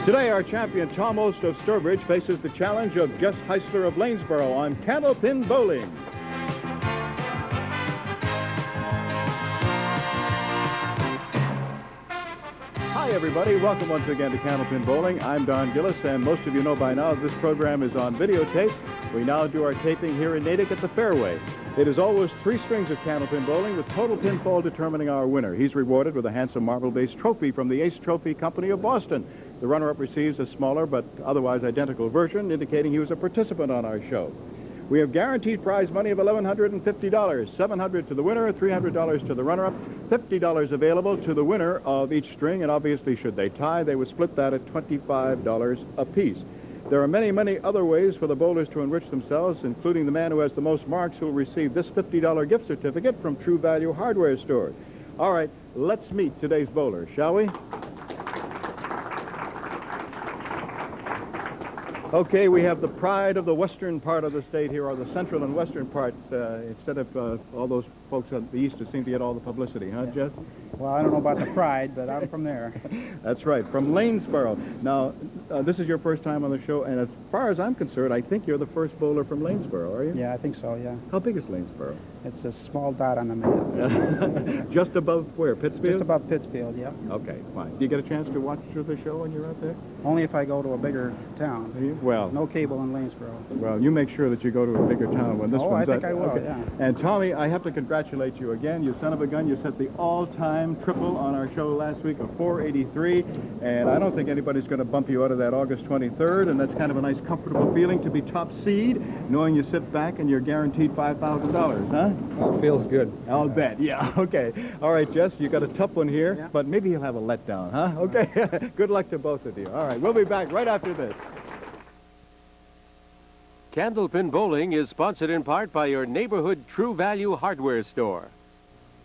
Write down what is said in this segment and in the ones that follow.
Today, our champion Tom Olszta of Sturbridge faces the challenge of Jess Heisler of Lanesboro on Candlepin bowling. Hi, everybody. Welcome once again to Candlepin Bowling. I'm Don Gillis, and most of you know by now this program is on videotape. We now do our taping here in Natick at the fairway. It is always 3 strings of Candlepin bowling with total pinfall determining our winner. He's rewarded with a handsome marble-based trophy from the Ace Trophy Company of Boston. The runner-up receives a smaller but otherwise identical version, indicating he was a participant on our show. We have guaranteed prize money of $1,150, $700 to the winner, $300 to the runner-up, $50 available to the winner of each string, and obviously should they tie, they would split that at $25 apiece. There are many, many other ways for the bowlers to enrich themselves, including the man who has the most marks who will receive this $50 gift certificate from True Value Hardware Store. All right, let's meet today's bowler, shall we? Okay, we have the pride of the western part of the state here, or the central and western parts, instead of all those folks on the east who seem to get all the publicity, huh, Jess? Well, I don't know about the pride, but I'm from there. That's right, from Lanesboro. Now, this is your first time on the show, and as far as I'm concerned, I think you're the first bowler from Lanesboro, are you? Yeah, I think so, yeah. How big is Lanesboro? It's a small dot on the map. Just above where, Pittsfield? Just above Pittsfield, yeah. Okay, fine. Do you get a chance to watch the show when you're out there? Only if I go to a bigger town. Well, no cable in Lanesboro. Well, you make sure that you go to a bigger town when this one's I think I will, okay. Yeah. And Tommy, I have to congratulate you again. You son of a gun, you set the all-time triple on our show last week of 483, and I don't think anybody's going to bump you out of that August 23rd, and that's kind of a nice, comfortable feeling to be top seed, knowing you sit back and you're guaranteed $5,000, huh? Well, it feels good. I'll bet, yeah, okay. All right, Jess, you got a tough one here, yeah. But maybe you'll have a letdown, huh? Okay, good luck to both of you. All right, we'll be back right after this. Candlepin Bowling is sponsored in part by your neighborhood True Value Hardware Store.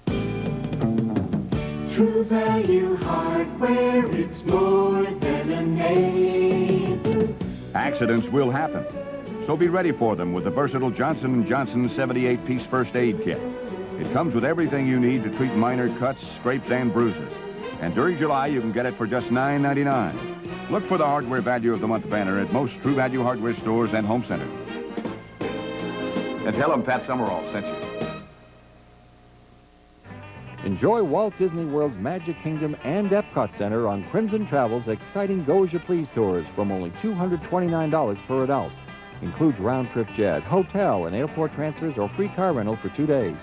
True Value Hardware, it's more than a name. Accidents will happen, so be ready for them with the versatile Johnson & Johnson 78-piece first aid kit. It comes with everything you need to treat minor cuts, scrapes, and bruises. And during July, you can get it for just $9.99. Look for the Hardware Value of the Month banner at most True Value hardware stores and home centers. And tell them Pat Summerall sent you. Enjoy Walt Disney World's Magic Kingdom and Epcot Center on Crimson Travel's exciting Go-As-You-Please tours from only $229 per adult. Includes round-trip jet, hotel, and airport transfers or free car rental for 2 days.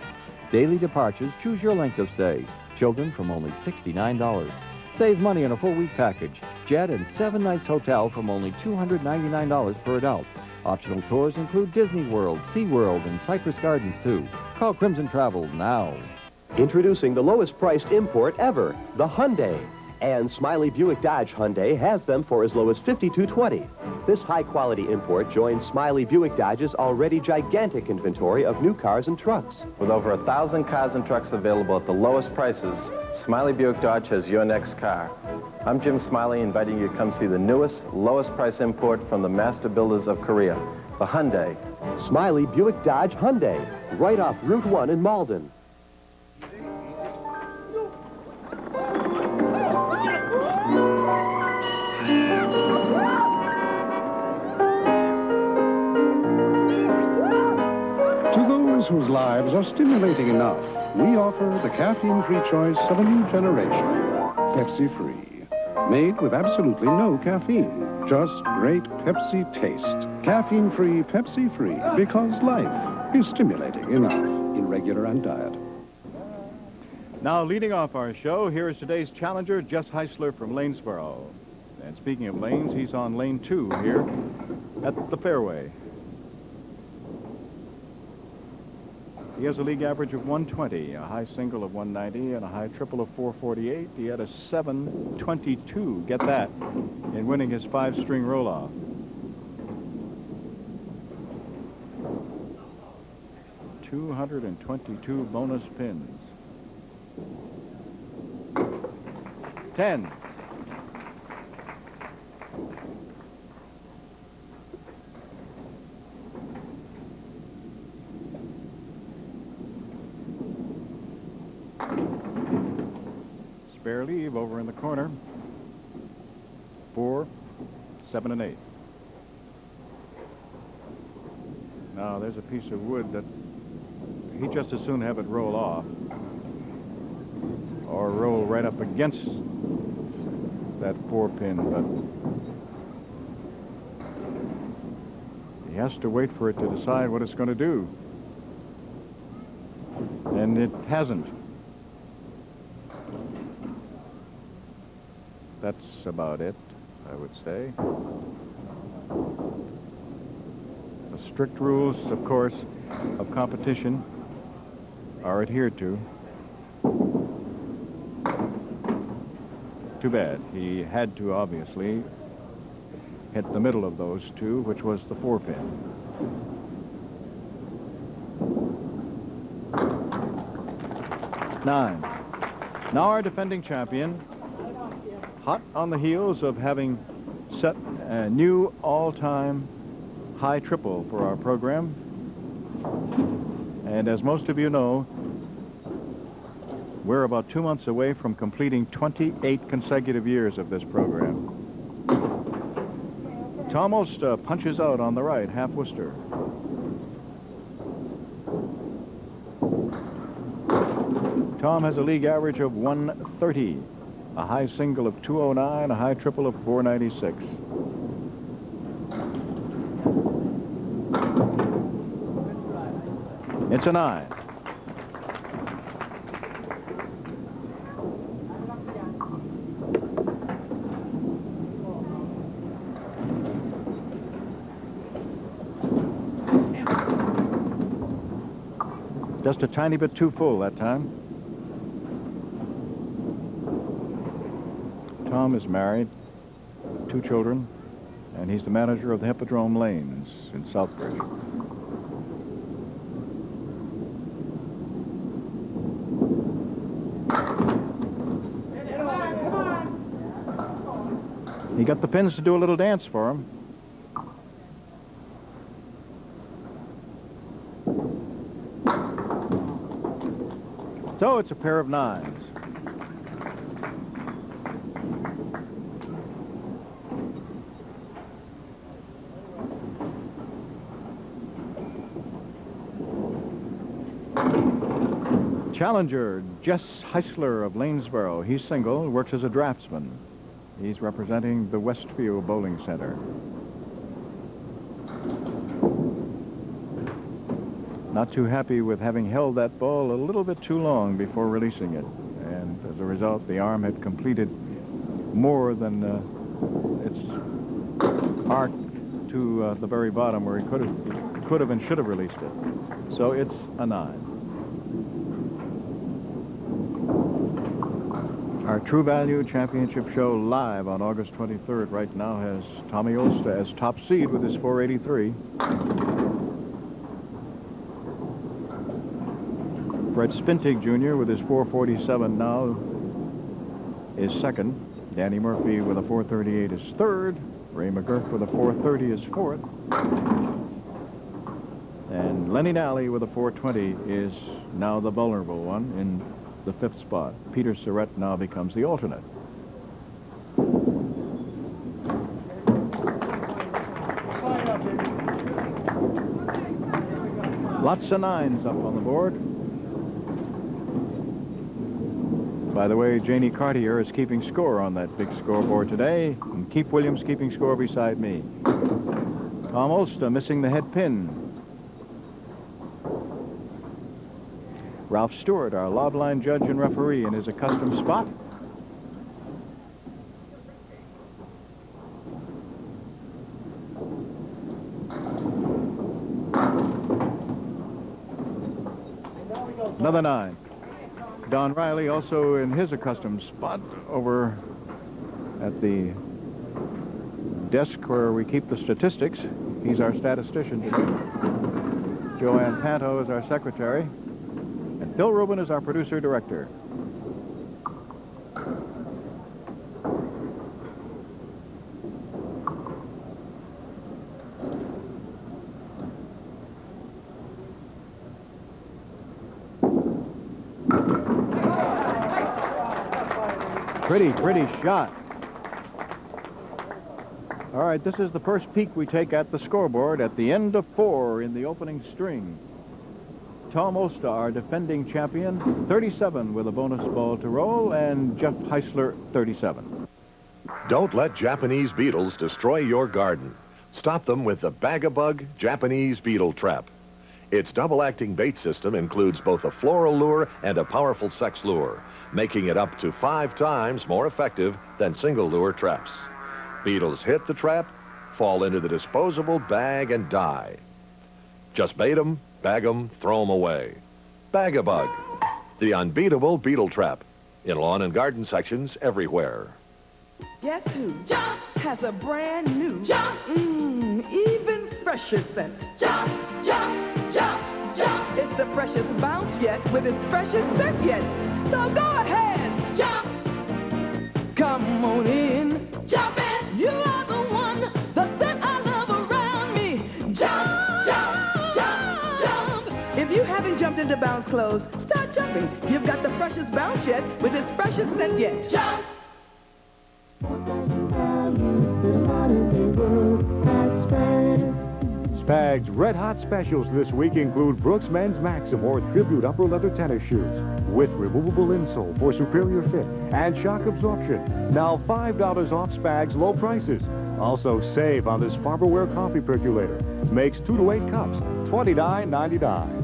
Daily departures, choose your length of stay. Children from only $69. Save money on a full week package. Jet and 7 nights hotel from only $299 per adult. Optional tours include Disney World, SeaWorld, and Cypress Gardens, too. Call Crimson Travel now. Introducing the lowest priced import ever, the Hyundai. And Smiley Buick Dodge Hyundai has them for as low as $5,220. This high-quality import joins Smiley Buick Dodge's already gigantic inventory of new cars and trucks. With over 1,000 cars and trucks available at the lowest prices, Smiley Buick Dodge has your next car. I'm Jim Smiley, inviting you to come see the newest, lowest price import from the master builders of Korea, the Hyundai. Smiley Buick Dodge Hyundai, right off Route 1 in Malden. Whose lives are stimulating enough, we offer the caffeine-free choice of a new generation, Pepsi-Free. Made with absolutely no caffeine, just great Pepsi taste. Caffeine-free, Pepsi-Free, because life is stimulating enough in regular and diet. Now, leading off our show, here is today's challenger, Jess Heisler from Lanesboro. And speaking of lanes, he's on lane 2 here at the fairway. He has a league average of 120, a high single of 190, and a high triple of 448. He had a 722, get that, in winning his 5-string roll-off. $222 bonus pins. 10. Spare leave over in the corner. 4, 7 and 8. Now, there's a piece of wood that he'd just as soon have it roll off or roll right up against that 4-pin, but he has to wait for it to decide what it's going to do. And it hasn't. That's about it, I would say. The strict rules, of course, of competition are adhered to. Too bad. He had to, obviously, hit the middle of those two, which was the 4-pin. Nine. Now our defending champion, hot on the heels of having set a new all-time high triple for our program. And as most of you know, we're about 2 months away from completing 28 consecutive years of this program. Tom Olszta punches out on the right, half Worcester. Tom has a league average of 130, a high single of 209, a high triple of 496. It's a 9. Just a tiny bit too full that time. Tom is married, 2 children, and he's the manager of the Hippodrome Lanes in Southbridge. He got the pins to do a little dance for him. So it's a pair of 9s. Challenger, Jess Heisler of Lanesboro. He's single, works as a draftsman. He's representing the Westview Bowling Center. Not too happy with having held that ball a little bit too long before releasing it. And as a result, the arm had completed more than its arc to the very bottom where he could have and should have released it. So it's a 9. Our True Value Championship show live on August 23rd right now has Tommy Olszta as top seed with his 483. Fred Spintig Jr. with his 447 now is second. Danny Murphy with a 438 is third. Ray McGurk with a 430 is fourth. And Lenny Nally with a 420 is now the vulnerable one in the 5th spot. Peter Surratt now becomes the alternate. Lots of 9s up on the board. By the way, Janie Cartier is keeping score on that big scoreboard today, and Keith Williams keeping score beside me. Tom Olszta missing the head pin. Ralph Stewart, our lob-line judge and referee, in his accustomed spot. Another 9. Don Riley also in his accustomed spot over at the desk where we keep the statistics. He's our statistician today. Joanne Panto is our secretary. And Bill Rubin is our producer-director. Pretty shot. All right, this is the first peek we take at the scoreboard at the end of 4 in the opening string. Tom Olszta, our defending champion, 37 with a bonus ball to roll, and Jess Heisler, 37. Don't let Japanese beetles destroy your garden. Stop them with the Bag-a-Bug Japanese Beetle Trap. Its double-acting bait system includes both a floral lure and a powerful sex lure, making it up to 5 times more effective than single lure traps. Beetles hit the trap, fall into the disposable bag, and die. Just bait them, bag them, throw them away. Bag-a-Bug, the unbeatable beetle trap, in lawn and garden sections everywhere. Guess who? Jump has a brand new jump. Even fresher scent. Jump, jump, jump, jump. It's the freshest bounce yet with its freshest scent yet. So go ahead, jump. Come on in, jump in. You are the one, the scent I love around me. Jump, jump, jump, jump. If you haven't jumped into bounce clothes, start jumping. You've got the freshest bounce yet with its freshest scent yet. Jump. Spag's Red Hot Specials this week include Brooks Men's Maxim or Tribute upper leather tennis shoes with removable insole for superior fit and shock absorption. Now $5 off Spag's low prices. Also save on this Farberware coffee percolator. Makes 2 to 8 cups, $29.99.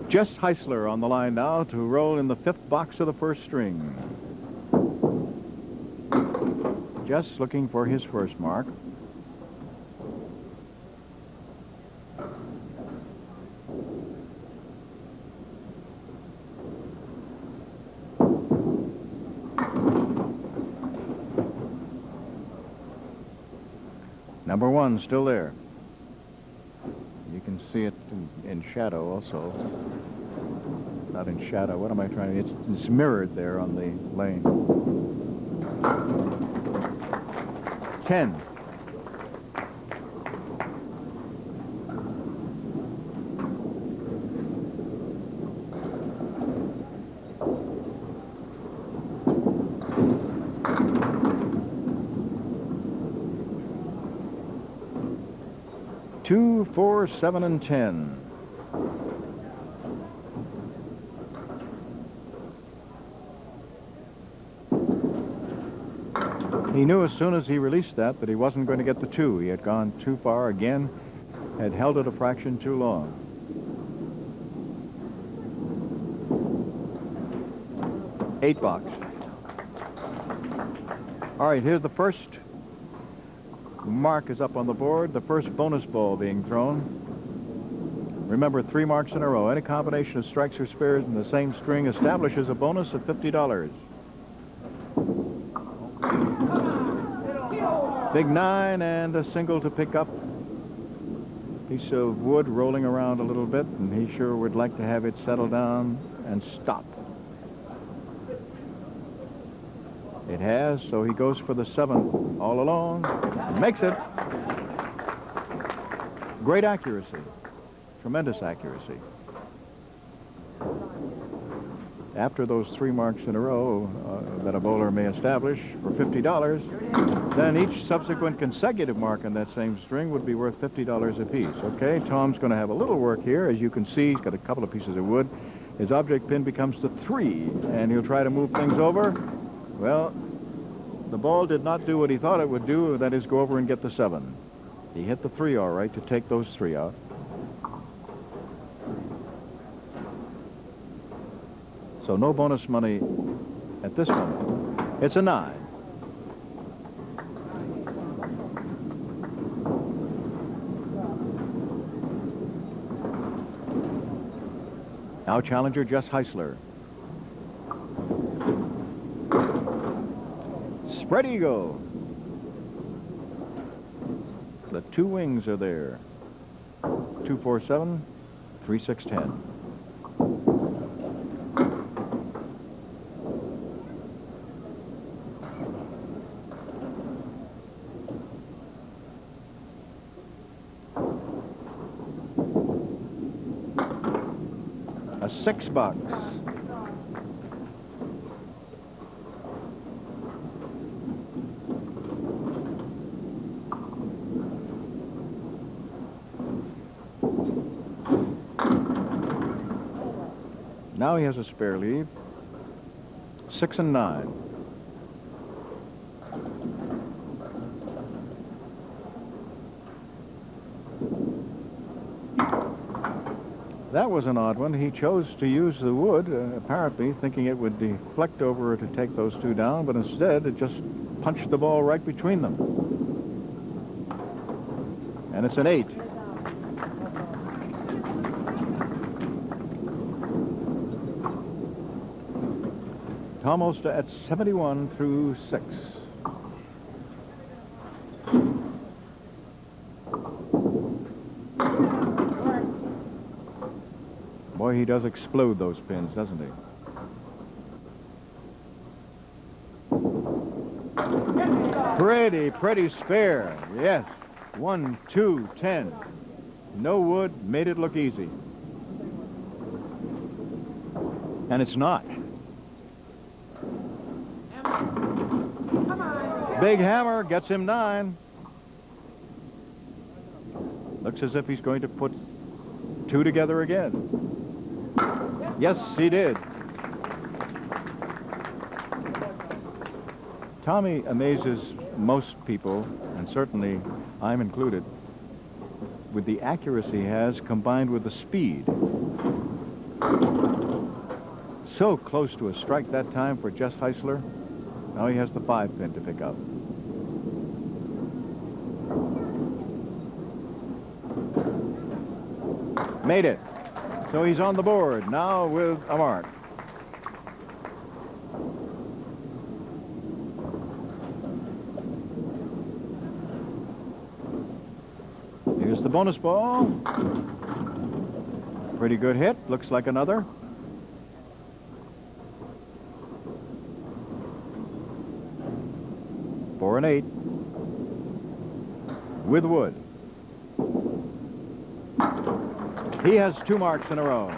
Jess Heisler on the line now to roll in the 5th box of the first string. Jess looking for his first mark. Number 1 still there. You can see it in shadow also. Not in shadow. What am I trying to... It's mirrored there on the lane. 10. Two, 4, 7, and 10. He knew as soon as he released that he wasn't going to get the 2. He had gone too far again, had held it a fraction too long. Eight box. All right, here's the first mark is up on the board, the first bonus ball being thrown. Remember, 3 marks in a row. Any combination of strikes or spares in the same string establishes a bonus of $50. Big 9 and a single to pick up. Piece of wood rolling around a little bit, and he sure would like to have it settle down and stop. It has, so he goes for the 7 all along. Makes it. Great accuracy. Tremendous accuracy. After those 3 marks in a row that a bowler may establish for $50, then each subsequent consecutive mark on that same string would be worth $50 apiece. Okay, Tom's going to have a little work here. As you can see, he's got a couple of pieces of wood. His object pin becomes the 3, and he'll try to move things over. Well, the ball did not do what he thought it would do, that is go over and get the 7. He hit the 3 all right to take those 3 out. So no bonus money at this moment. It's a 9. Now challenger Jess Heisler. Spread eagle. The 2 wings are there. 2, 4, 7, 3, 6, 10. A 6 box. Now he has a spare lead. 6 and 9. That was an odd one. He chose to use the wood, apparently thinking it would deflect over to take those two down, but instead it just punched the ball right between them. And it's an 8. Tom Olszta at 71 through 6. Boy, he does explode those pins, doesn't he? Pretty spare. Yes. 1, 2, 10. No wood, made it look easy. And it's not. Big hammer gets him 9. Looks as if he's going to put 2 together again. Yes, he did. Tommy amazes most people, and certainly I'm included, with the accuracy he has combined with the speed. So close to a strike that time for Jess Heisler. Now he has the 5 pin to pick up. Made it. So he's on the board now with a mark. Here's the bonus ball. Pretty good hit. Looks like another. For an 8. With wood. He has 2 marks in a row.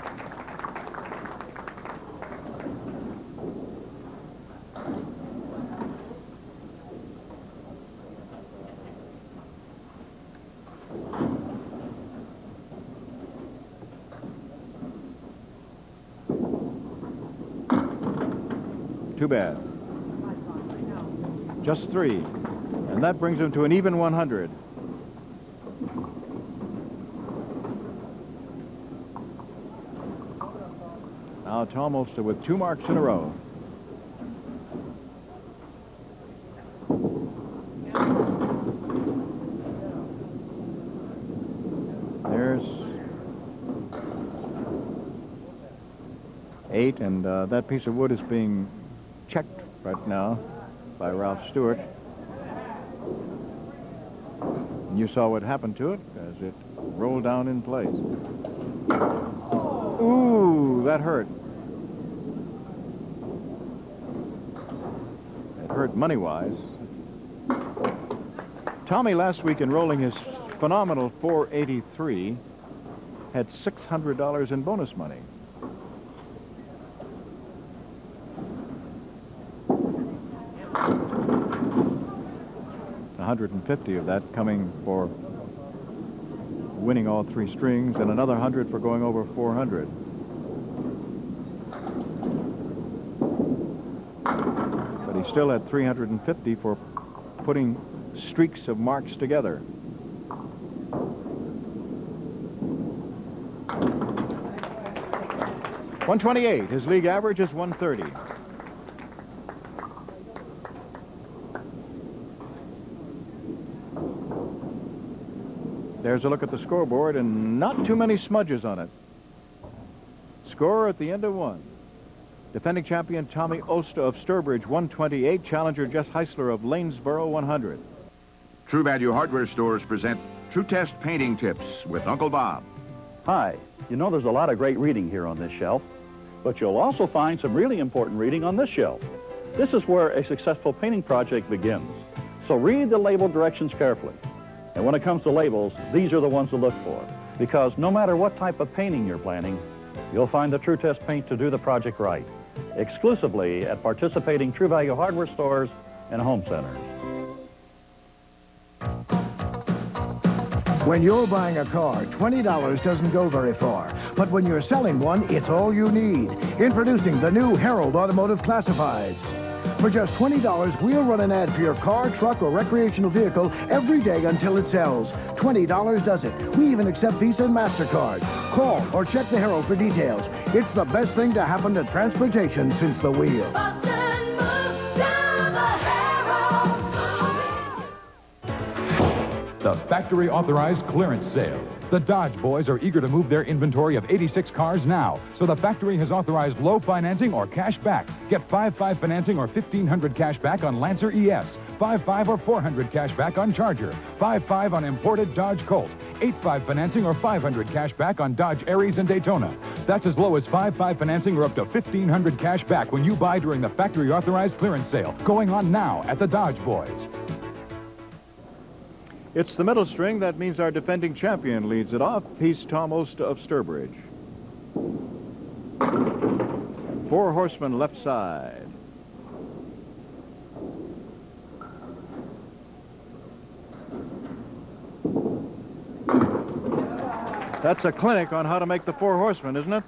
Too bad. Just 3. And that brings him to an even 100. Now Tom Olszta with 2 marks in a row. There's 8, and that piece of wood is being checked right now by Ralph Stewart. And you saw what happened to it as it rolled down in place. Ooh, that hurt. It hurt money-wise. Tommy last week, in rolling his phenomenal 483, had $600 in bonus money. $150 of that coming for winning all 3 strings, and another 100 for going over 400. But he still had 350 for putting streaks of marks together. $128. His league average is $130. There's a look at the scoreboard, and not too many smudges on it. Score at the end of 1. Defending champion Tommy Olszta of Sturbridge, 128. Challenger Jess Heisler of Lanesboro, 100. True Value Hardware Stores present True Test Painting Tips with Uncle Bob. Hi. You know there's a lot of great reading here on this shelf, but you'll also find some really important reading on this shelf. This is where a successful painting project begins. So read the label directions carefully. And when it comes to labels, these are the ones to look for, because no matter what type of painting you're planning, you'll find the True Test paint to do the project right, exclusively at participating True Value Hardware stores and home centers. When you're buying a car, $20 doesn't go very far. But when you're selling one, it's all you need. Introducing the new Herald Automotive Classifieds. For just $20, we'll run an ad for your car, truck, or recreational vehicle every day until it sells. $20 does it. We even accept Visa and MasterCard. Call or check the Herald for details. It's the best thing to happen to transportation since the wheel. The factory-authorized clearance sale. The Dodge boys are eager to move their inventory of 86 cars now, so the factory has authorized low financing or cash back. Get 5.5 financing or $1,500 cash back on Lancer ES, 5.5 or $400 cash back on Charger, 5.5 on imported Dodge Colt, 8.5 financing or $500 cash back on Dodge Aries and Daytona. That's as low as 5.5 financing or up to $1,500 cash back when you buy during the factory-authorized clearance sale, going on now at the Dodge boys. It's the middle string. That means our defending champion leads it off. He's Tom Olszta of Sturbridge. 4 horsemen left side. That's a clinic on how to make the 4 horsemen, isn't it?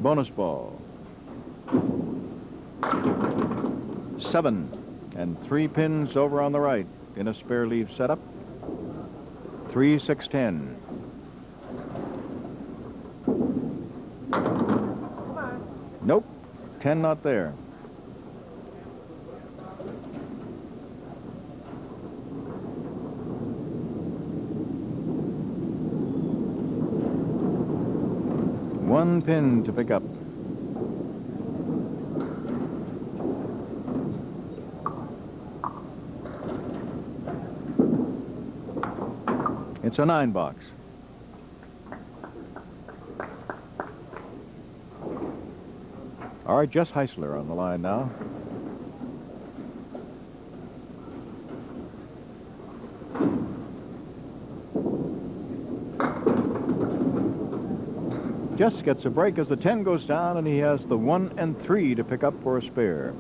Bonus ball. 7 and 3 pins over on the right in a spare leave setup. 3, 6, 10. Nope, 10 not there. One pin to pick up. It's a 9 box. All right, Jess Heisler on the line now. Jess gets a break as the 10 goes down, and he has the 1 and 3 to pick up for a spare.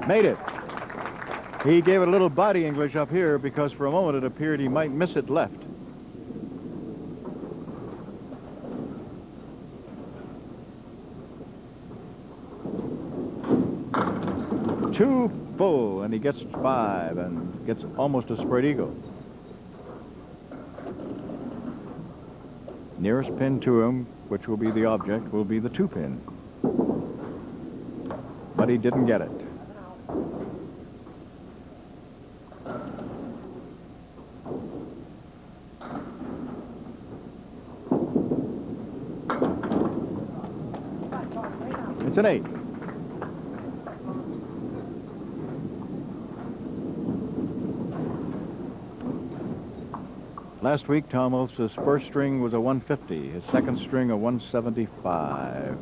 Made it. He gave it a little body English up here because for a moment it appeared he might miss it left. Two full, and he gets 5 and gets almost a spread eagle. Nearest pin to him, which will be the object, will be the 2 pin. But he didn't get it. It's an 8. Last week, Tom Olszta's first string was a 150. His second string, a 175.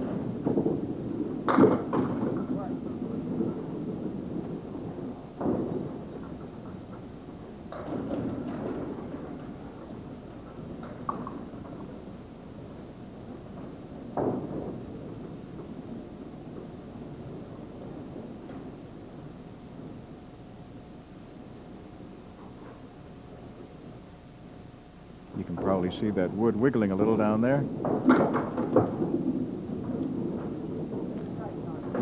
You can probably see that wood wiggling a little down there.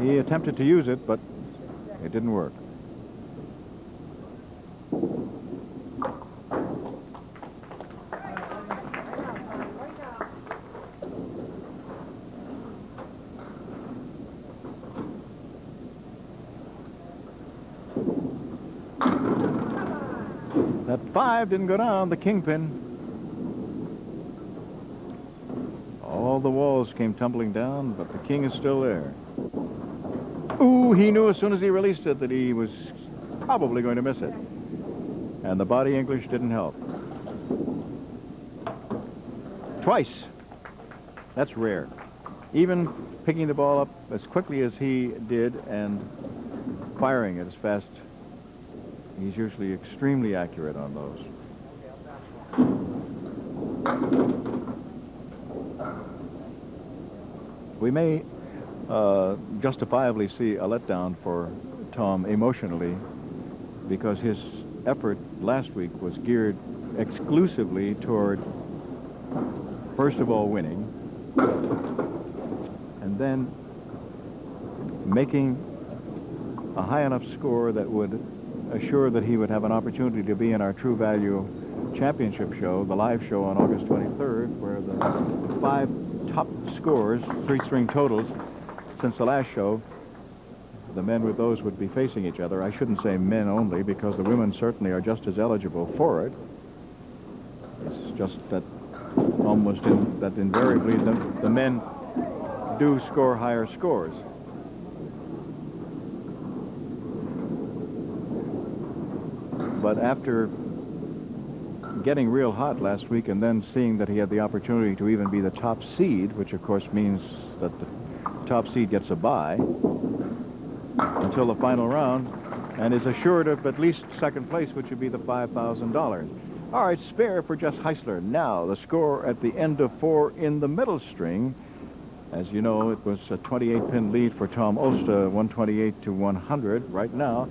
He attempted to use it, but it didn't work. That 5 didn't go down, the kingpin. All the walls came tumbling down, but the king is still there. Ooh, he knew as soon as he released it that he was probably going to miss it. And the body English didn't help. Twice. That's rare. Even picking the ball up as quickly as he did and firing it as fast, he's usually extremely accurate on those. We may justifiably see a letdown for Tom emotionally because his effort last week was geared exclusively toward, first of all, winning, and then making a high enough score that would assure that he would have an opportunity to be in our True Value Championship show, the live show on August 23rd, where the 5 top scores, 3-string totals, since the last show, the men with those would be facing each other. I shouldn't say men only, because the women certainly are just as eligible for it. It's just that that invariably the men do score higher scores. But after getting real hot last week and then seeing that he had the opportunity to even be the top seed, which of course means that the top seed gets a bye until the final round and is assured of at least second place, which would be the $5,000. All right, spare for Jess Heisler. Now, the score at the end of 4 in the middle string. As you know, it was a 28-pin lead for Tom Olszta, 128 to 100. Right now,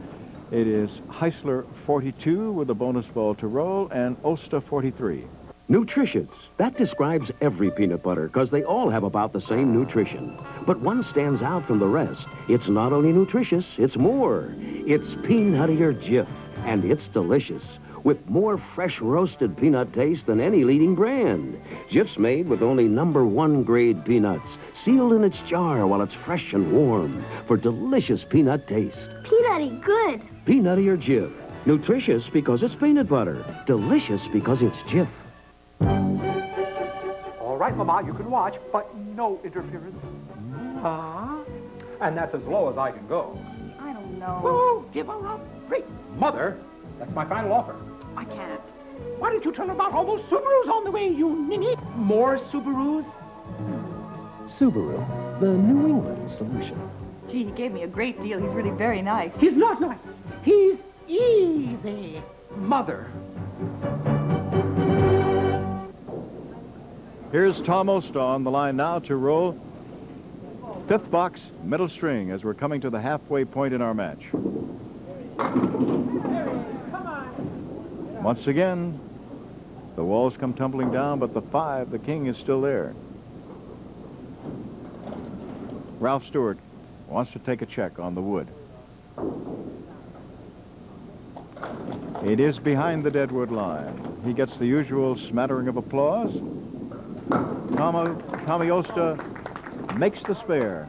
it is Heisler 42 with a bonus ball to roll and Olszta 43. Nutritious. That describes every peanut butter because they all have about the same nutrition. But one stands out from the rest. It's not only nutritious, it's more. It's Peanuttier Jif, and it's delicious, with more fresh roasted peanut taste than any leading brand. Jif's made with only #1 grade peanuts, sealed in its jar while it's fresh and warm for delicious peanut taste. Peanutty good. Peanuttier Jif. Nutritious because it's peanut butter. Delicious because it's Jif. All right, Mama, you can watch, but no interference. And that's as low as I can go. I don't know. Oh, give her a break. Mother, that's my final offer. I can't. Why didn't you tell her about all those Subarus on the way, you ninny? More Subarus? Subaru, the New England solution. Gee, he gave me a great deal. He's really very nice. He's not nice. He's easy. Mother. Here's Tom Olszta on the line now to roll 5th box, middle string, as we're coming to the halfway point in our match. Once again, the walls come tumbling down, but the 5, the king, is still there. Ralph Stewart wants to take a check on the wood. It is behind the deadwood line. He gets the usual smattering of applause. Tommy Olszta makes the spare.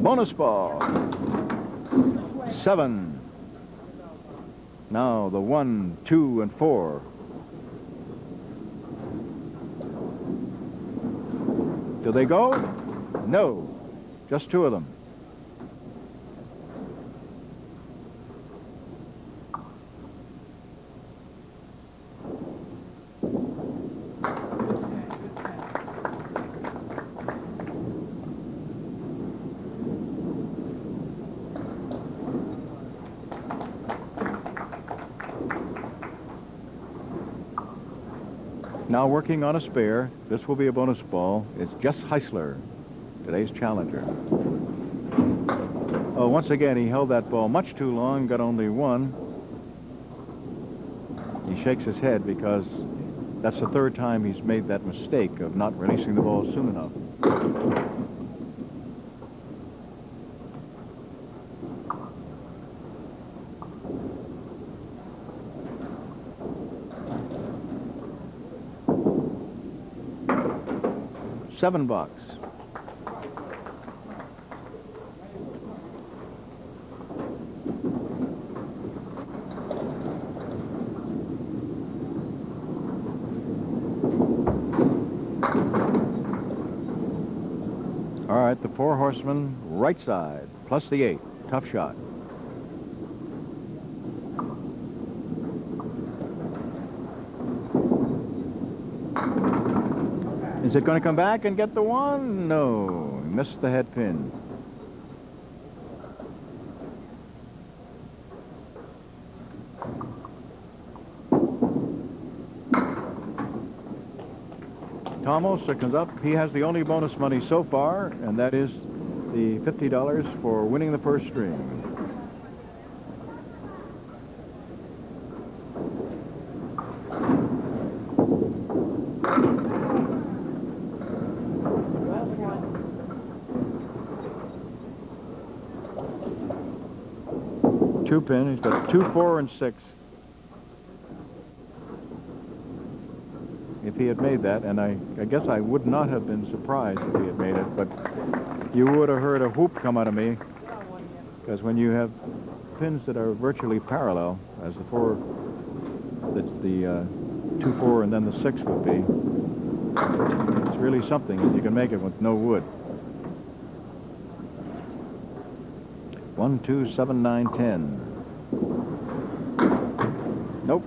Bonus ball. 7. Now the 1, 2, and 4. Do they go? No. Just 2 of them. Now working on a spare. This will be a bonus ball. It's Jess Heisler, today's challenger. Oh, once again, he held that ball much too long, got only 1. He shakes his head because that's the 3rd time he's made that mistake of not releasing the ball soon enough. $7. All right, the 4 horsemen, right side, plus the 8. Tough shot. Is it going to come back and get the 1? No. Missed the head pin. Tom Olszta comes up. He has the only bonus money so far, and that is the $50 for winning the first string. Two pin. He's got 2, 4, and 6. If he had made that, and I guess I would not have been surprised if he had made it, but you would have heard a whoop come out of me, because when you have pins that are virtually parallel, as the 4, that's the 2, 4, and then the 6 would be, it's really something if you can make it with no wood. 1, 2, 7, 9, 10. Nope.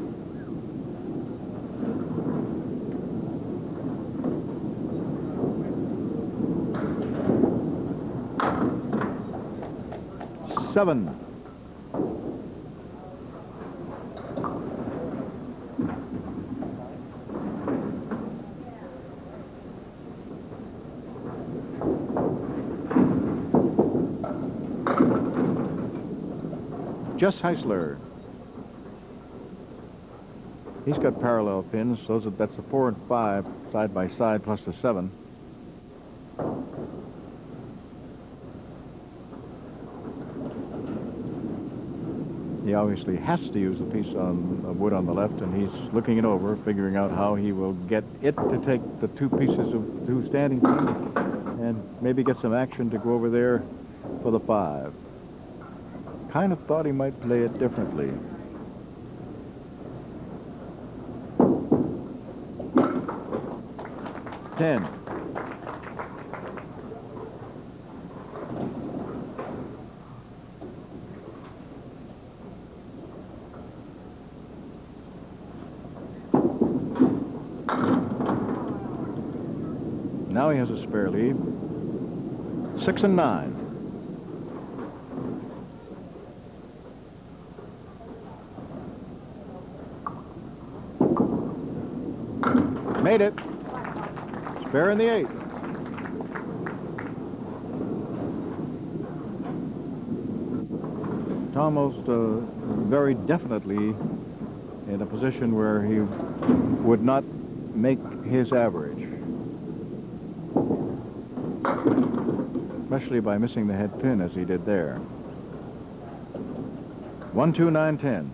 Seven. Jess Heisler. He's got parallel pins. That's the 4 and 5 side by side plus the 7. He obviously has to use the piece of wood on the left, and he's looking it over, figuring out how he will get it to take the 2 pieces of 2 standing pins and maybe get some action to go over there for the 5. Kind of thought he might play it differently. Ten. Now he has a spare lead. 6 and 9. Made it. Spare in the 8. Tom Olszta very definitely in a position where he would not make his average, especially by missing the head pin as he did there. 1, 2, 9, 10.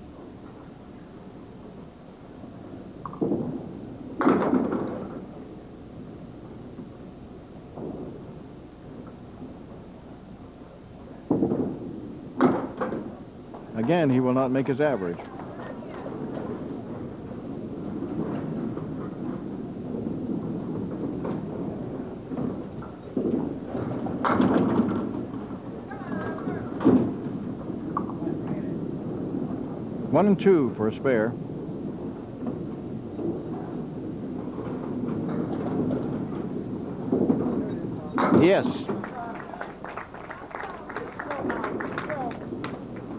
Again, he will not make his average. One and 2 for a spare. Yes.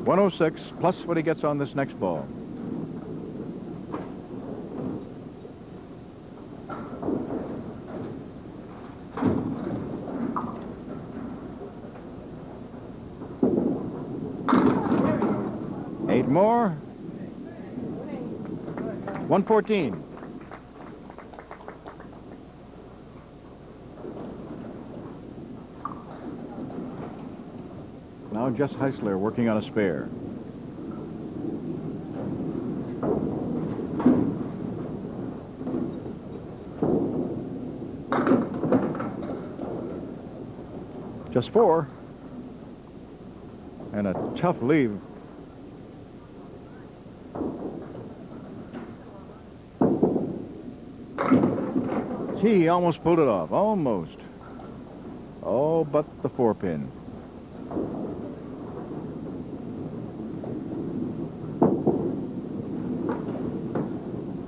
106 plus what he gets on this next ball. Eight more. 114. Now Jess Heisler working on a spare. Just 4. And a tough lead. Gee, he almost pulled it off. Almost. Oh, but the 4 pin.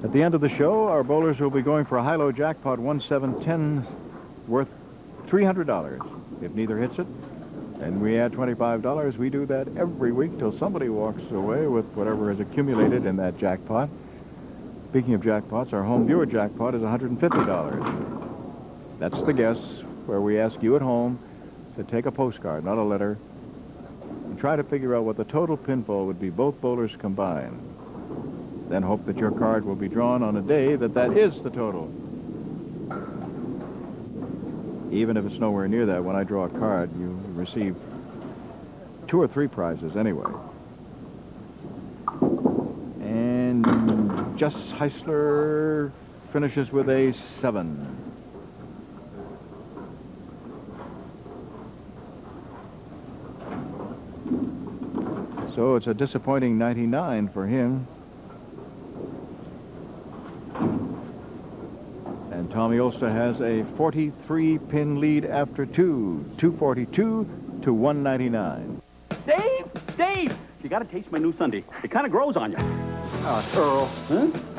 At the end of the show, our bowlers will be going for a high-low jackpot 1-7-10 worth $300. If neither hits it, and we add $25, we do that every week till somebody walks away with whatever is accumulated in that jackpot. Speaking of jackpots, our home viewer jackpot is $150. That's the guess, where we ask you at home to take a postcard, not a letter, and try to figure out what the total pinfall would be, both bowlers combined. Then hope that your card will be drawn on a day that is the total. Even if it's nowhere near that, when I draw a card, you receive 2 or 3 prizes anyway. And Jess Heisler finishes with a 7. So it's a disappointing 99 for him. And Tommy Olszta has a 43-pin lead after 2. 242 to 199. Dave, you got to taste my new sundae. It kind of grows on you. Earl,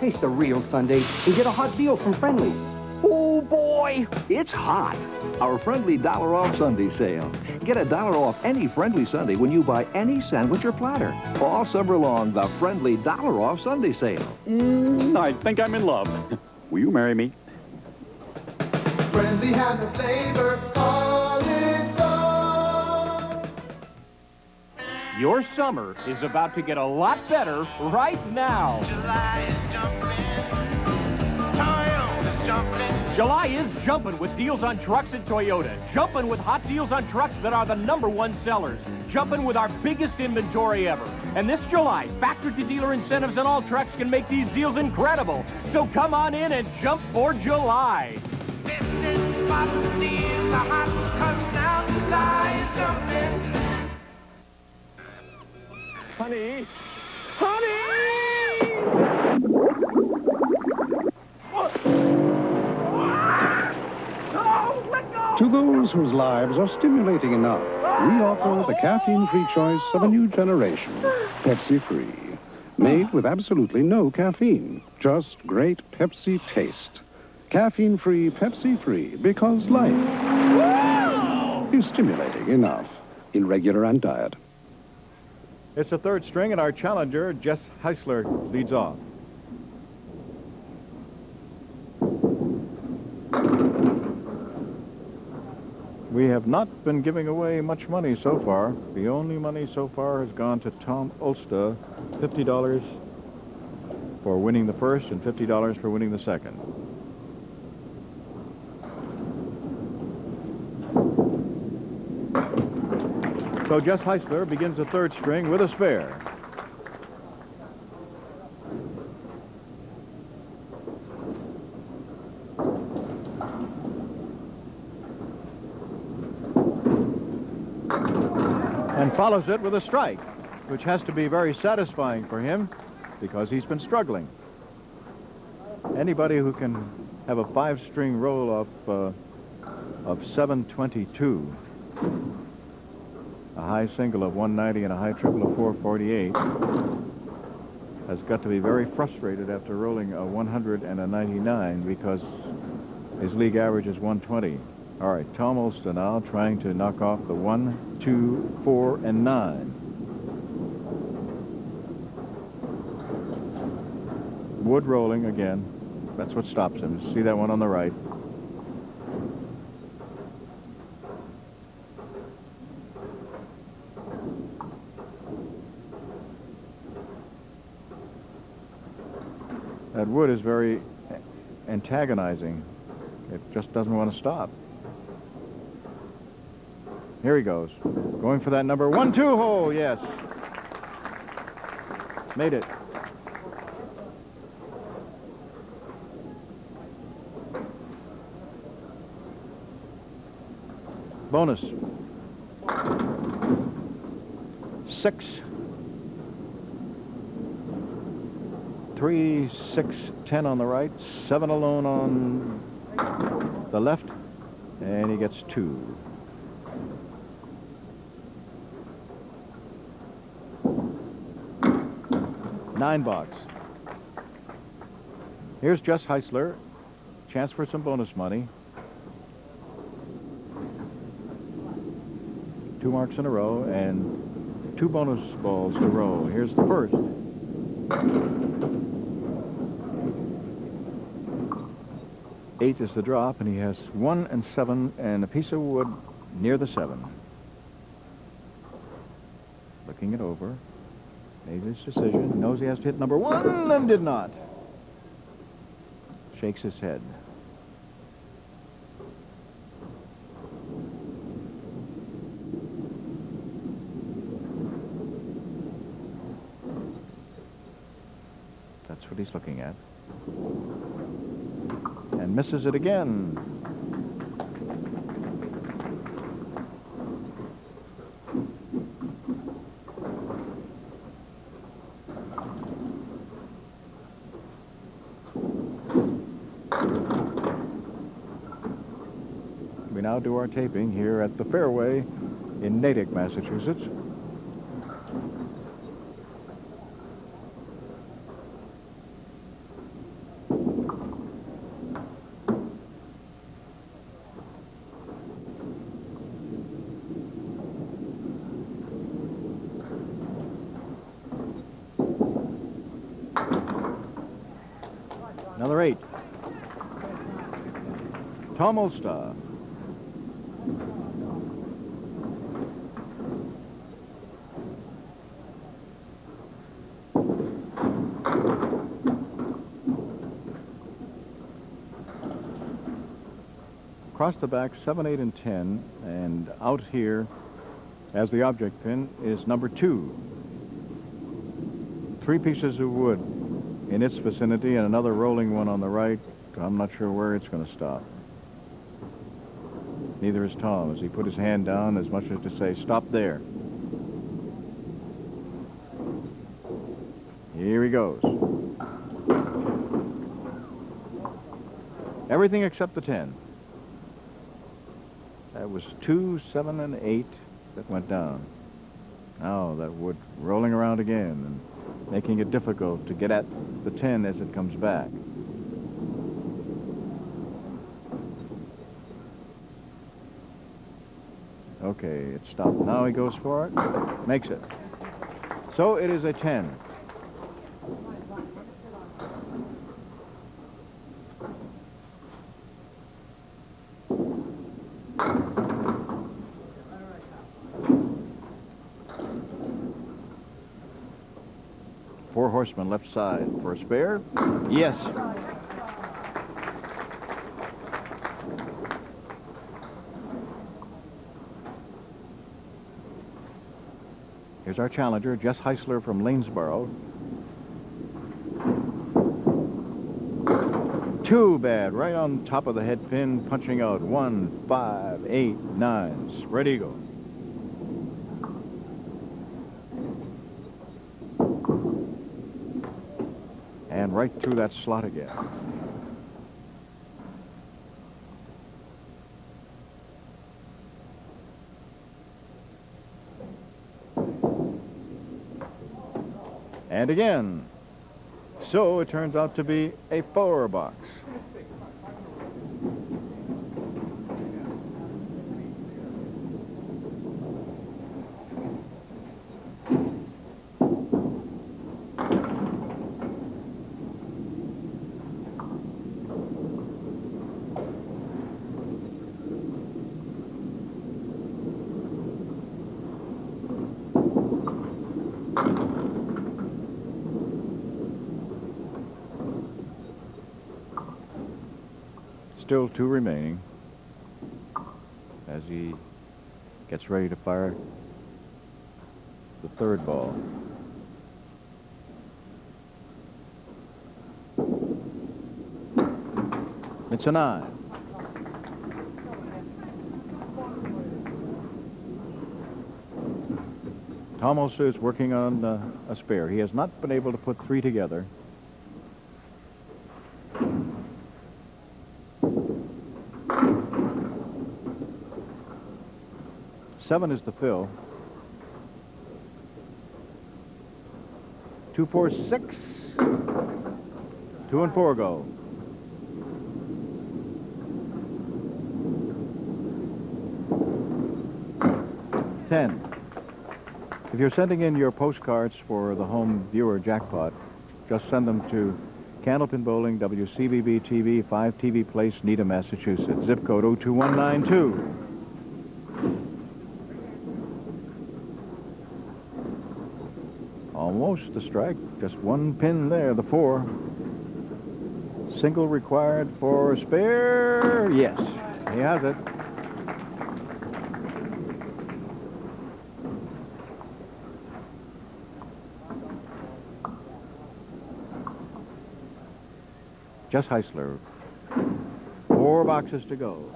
taste the real sundae and get a hot deal from Friendly. Oh, boy, it's hot. Our Friendly $1 Sunday sale. Get $1 off any Friendly Sunday when you buy any sandwich or platter. All summer long, the Friendly $1 off Sunday sale. I think I'm in love. Will you marry me? Friendly has a flavor all its own. Your summer is about to get a lot better right now. July is jumping. Toyota's jumping. July is jumping with deals on trucks at Toyota. Jumping with hot deals on trucks that are the #1 sellers. Jumping with our biggest inventory ever. And this July, factory-to-dealer incentives on all trucks can make these deals incredible. So come on in and jump for July. This is what deals are hot, 'cause now July is jumping. Honey! To those whose lives are stimulating enough, we offer the caffeine-free choice of a new generation, Pepsi-Free. Made with absolutely no caffeine, just great Pepsi taste. Caffeine-free, Pepsi-Free, because life is stimulating enough in regular and diet. It's the 3rd string, and our challenger, Jess Heisler, leads off. We have not been giving away much money so far. The only money so far has gone to Tom Olszta, $50 for winning the first and $50 for winning the second. So Jess Heisler begins the 3rd string with a spare. And follows it with a strike, which has to be very satisfying for him because he's been struggling. Anybody who can have a 5-string roll of 722, a high single of 190 and a high triple of 448, has got to be very frustrated after rolling a 100 and a 99 because his league average is 120. All right, Tom Olszta now trying to knock off the 1, 2, 4, and 9. Wood rolling again. That's what stops him. See that one on the right. That wood is very antagonizing. It just doesn't want to stop. Here he goes. Going for that number 1, 2 hole. Yes. Made it. Bonus. 6. 3, 6, 10 on the right, 7 alone on the left, and he gets 2. $9. Here's Jess Heisler. Chance for some bonus money. 2 marks in a row and 2 bonus balls to roll. Here's the first. 8 is the drop, and he has 1 and 7 and a piece of wood near the 7. Looking it over. Made his decision. Knows he has to hit number 1 and did not. Shakes his head. That's what he's looking at. And misses it again. We now do our taping here at the Fairway in Natick, Massachusetts. Another 8. Tom Olszta. Across the back, 7, 8, and 10, and out here as the object pin is number 2. 3 pieces of wood in its vicinity and another rolling one on the right. I'm not sure where it's going to stop. Neither is Tom, as he put his hand down as much as to say, stop there. Here he goes. Everything except the 10. That was 2, 7, and 8 that went down. Now that wood rolling around again and making it difficult to get at the 10 as it comes back. Okay, it stopped. Now he goes for it. Makes it. So it is a 10. Four horsemen left side for a spare. Yes. Here's our challenger, Jess Heisler from Lanesboro. Too bad. Right on top of the head pin, punching out 1, 5, 8, 9. Spread eagle. And right through that slot again. And again. So it turns out to be a 4 box. Still 2 remaining as he gets ready to fire the 3rd ball. It's a 9. Tom Olszta is working on a spare. He has not been able to put 3 together. Seven is the fill. 2, 4, 6. 2 and 4 go. $10. If you're sending in your postcards for the home viewer Jackpot, just send them to Candlepin Bowling, WCBB TV, 5 TV Place, Needham, Massachusetts. Zip code 02192. Almost the strike. Just one pin there, the 4. Single required for a spare. Yes, he has it. Jess Heisler. 4 boxes to go.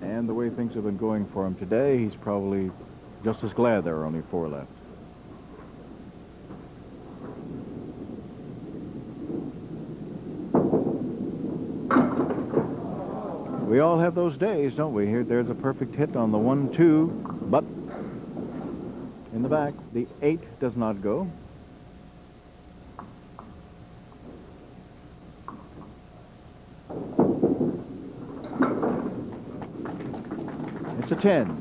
And the way things have been going for him today, he's probably just as glad there are only 4 left. We all have those days, don't we? Here, there's a perfect hit on the 1-2, but in the back, the 8 does not go. It's a 10.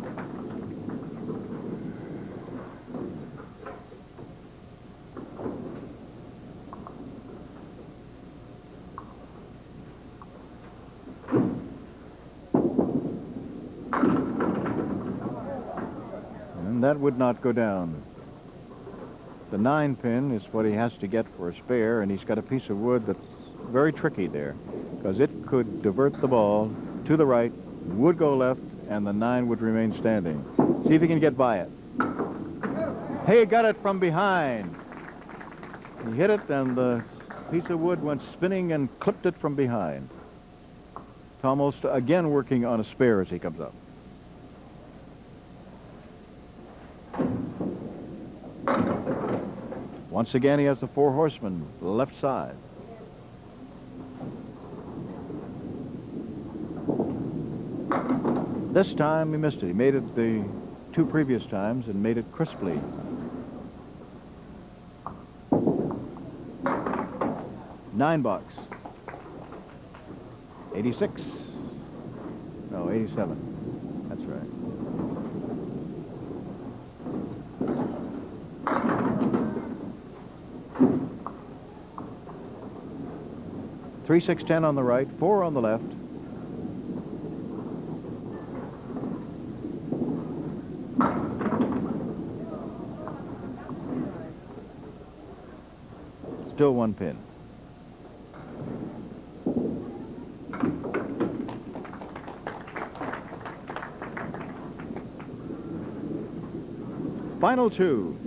And that would not go down. The 9 pin is what he has to get for a spare, and he's got a piece of wood that's very tricky there, because it could divert the ball to the right, would go left, and the 9 would remain standing. See if he can get by it. Hey, got it from behind. He hit it, and the piece of wood went spinning and clipped it from behind. Tom Olszta again working on a spare as he comes up. Once again, he has the 4 horsemen, left side. This time he missed it. He made it the 2 previous times and made it crisply. $9. 86. No, 87. That's right. Three, 6, 10 on the right, 4 on the left. Still 1 pin. Final 2.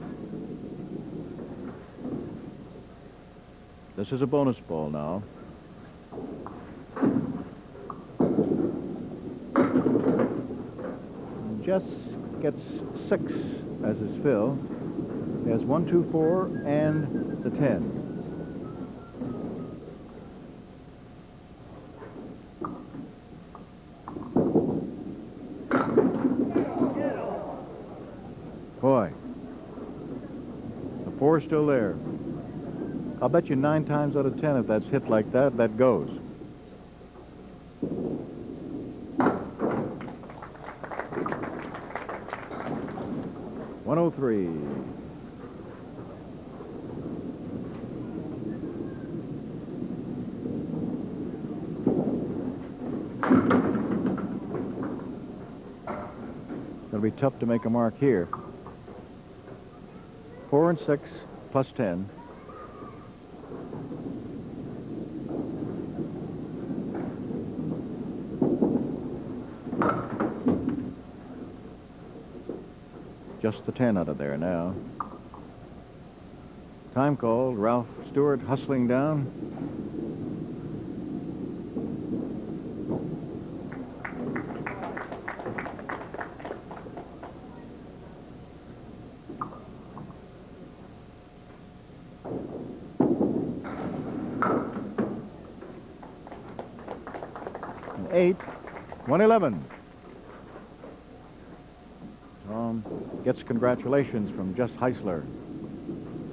This is a bonus ball now. Jess gets 6 as his fill. He has 1, 2, 4, and the 10. Boy, the 4 is still there. I'll bet you 9 times out of 10 if that's hit like that, that goes. $103. It'll be tough to make a mark here. 4 and 6 plus 10. Just the 10 out of there now. Time called. Ralph Stewart hustling down. And 8, 111. Tom gets congratulations from Jess Heisler,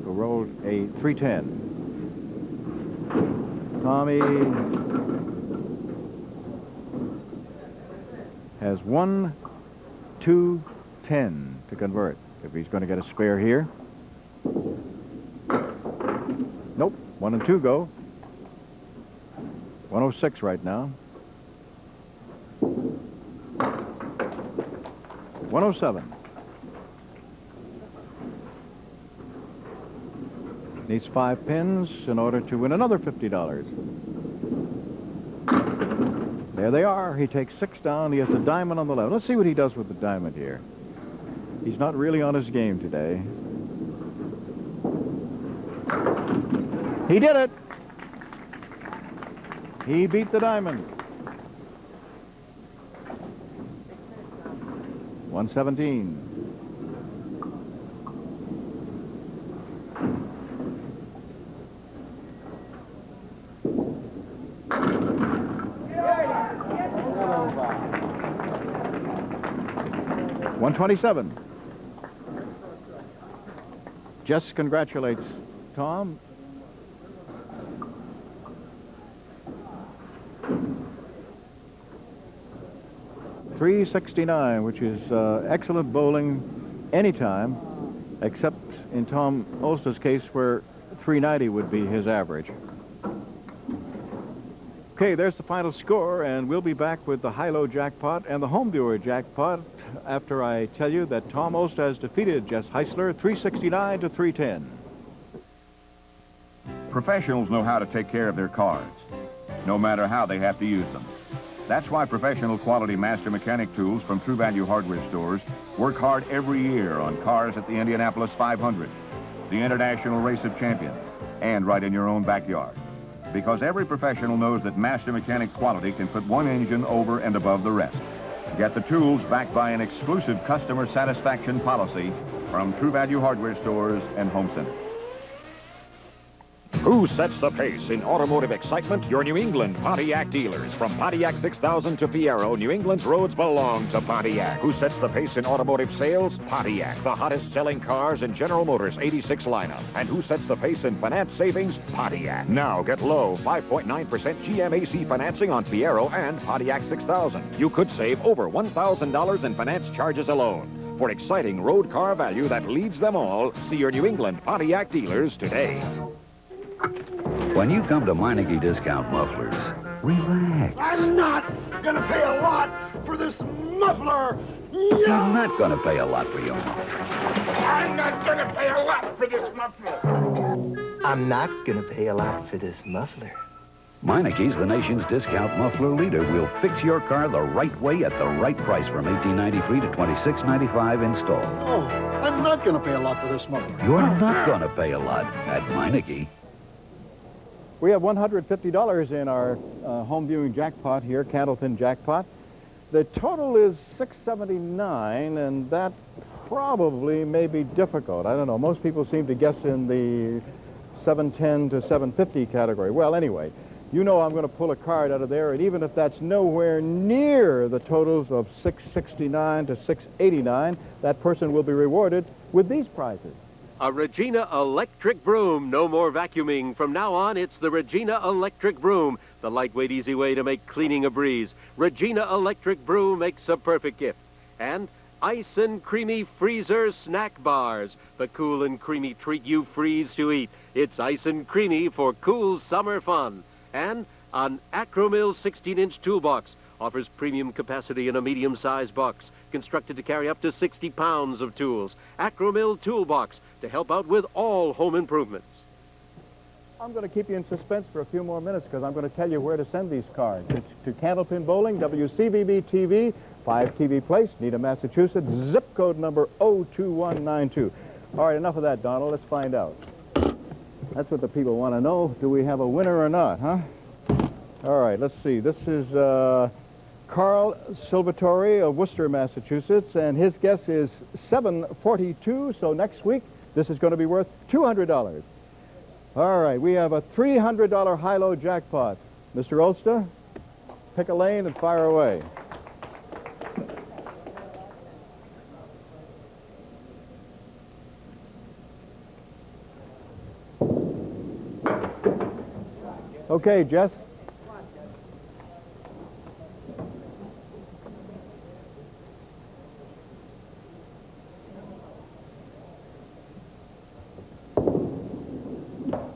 who rolled a 310. Tommy has 1, 2, 10 to convert if he's going to get a spare here. Nope. 1 and 2 go. 106 right now. 107. Needs 5 pins in order to win another $50. There they are. He takes 6 down. He has a diamond on the left. Let's see what he does with the diamond here. He's not really on his game today. He did it. He beat the diamond. 117. $127. Jess congratulates Tom. $369, which is excellent bowling anytime, except in Tom Olszta's case where $390 would be his average. Okay, there's the final score, and we'll be back with the high-low jackpot and the home viewer jackpot after I tell you that Tom Olszta has defeated Jess Heisler 369 to 310. Professionals know how to take care of their cars, no matter how they have to use them. That's why professional quality master mechanic tools from True Value hardware stores work hard every year on cars at the Indianapolis 500, the International Race of Champions, and right in your own backyard. Because every professional knows that master mechanic quality can put one engine over and above the rest. Get the tools backed by an exclusive customer satisfaction policy from True Value hardware stores and home centers. Who sets the pace in automotive excitement? Your New England Pontiac dealers. From Pontiac 6000 to Fiero, New England's roads belong to Pontiac. Who sets the pace in automotive sales? Pontiac, the hottest selling cars in General Motors' 86 lineup. And who sets the pace in finance savings? Pontiac. Now get low 5.9% GMAC financing on Fiero and Pontiac 6000. You could save over $1,000 in finance charges alone. For exciting road car value that leads them all, see your New England Pontiac dealers today. When you come to Meineke Discount Mufflers, relax. I'm not gonna pay a lot for this muffler. You're not going to pay a lot for your muffler. I'm not gonna pay a lot for this muffler. I'm not gonna pay a lot for this muffler. Meineke's the nation's discount muffler leader. We'll fix your car the right way at the right price from $18.93 to $26.95 installed. Oh, I'm not gonna pay a lot for this muffler. You're not going to pay a lot at Meineke. We have $150 in our home viewing jackpot here, Candlepin jackpot. The total is $679, and that probably may be difficult. I don't know. Most people seem to guess in the $710 to $750 category. Well, anyway, you know I'm going to pull a card out of there, and even if that's nowhere near the totals of $669 to $689, that person will be rewarded with these prizes. A Regina electric broom. No more vacuuming. From now on, it's the Regina electric broom. The lightweight, easy way to make cleaning a breeze. Regina electric broom makes a perfect gift. And ice and creamy freezer snack bars. The cool and creamy treat you freeze to eat. It's ice and creamy for cool summer fun. And an Acromil 16-inch toolbox offers premium capacity in a medium-sized box, constructed to carry up to 60 pounds of tools. Acromil toolbox to help out with all home improvements. I'm going to keep you in suspense for a few more minutes because I'm going to tell you where to send these cards. It's to Candlepin Bowling, WCVB TV, 5 TV Place, Needham, Massachusetts, zip code number 02192. All right, enough of that, Donald. Let's find out. That's what the people want to know. Do we have a winner or not, huh? All right, let's see. This is Carl Silvatore of Worcester, Massachusetts, and his guess is 742, so next week this is going to be worth $200. All right, we have a $300 high-low jackpot. Mr. Olszta, pick a lane and fire away. Okay, Jess.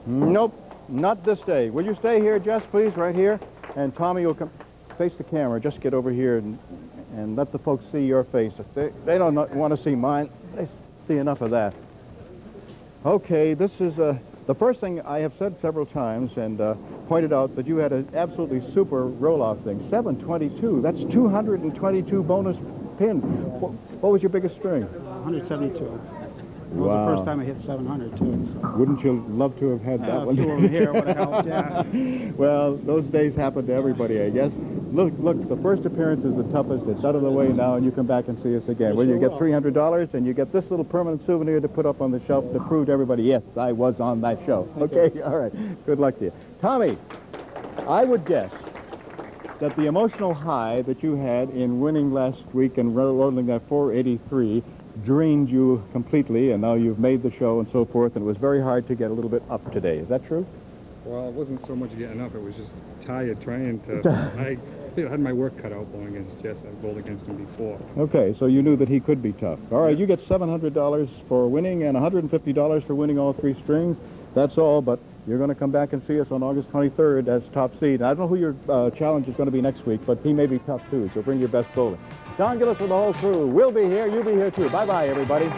Nope. Not this day. Will you stay here, Jess, please, right here? And Tommy will come. Face the camera. Just get over here and let the folks see your face. If they don't want to see mine, they see enough of that. Okay, this is the first thing I have said several times and pointed out that you had an absolutely super roll-off thing. 722. That's 222 bonus pin. What was your biggest string? 172. It was the first time I hit 700, too. So. Wouldn't you love to have had that one? Two of them here would have helped, yeah. Well, those days happen to everybody, I guess. Look, the first appearance is the toughest. It's out of the way now, and you come back and see us again. Well, you get $300, and you get this little permanent souvenir to put up on the shelf to prove to everybody, yes, I was on that show. Okay, all right. Good luck to you. Tommy, I would guess that the emotional high that you had in winning last week and rolling that 483 drained you completely, and now you've made the show and so forth, and it was very hard to get a little bit up today. Is that true? Well, it wasn't so much getting up. It was just tired trying to... I had my work cut out going against Jess. I've bowled against him before. Okay, so you knew that he could be tough. All right, you get $700 for winning and $150 for winning all three strings. That's all, but you're going to come back and see us on August 23rd as top seed. I don't know who your challenge is going to be next week, but he may be tough, too, so bring your best bowler. John Gillis with the whole crew. We'll be here. You'll be here, too. Bye-bye, everybody.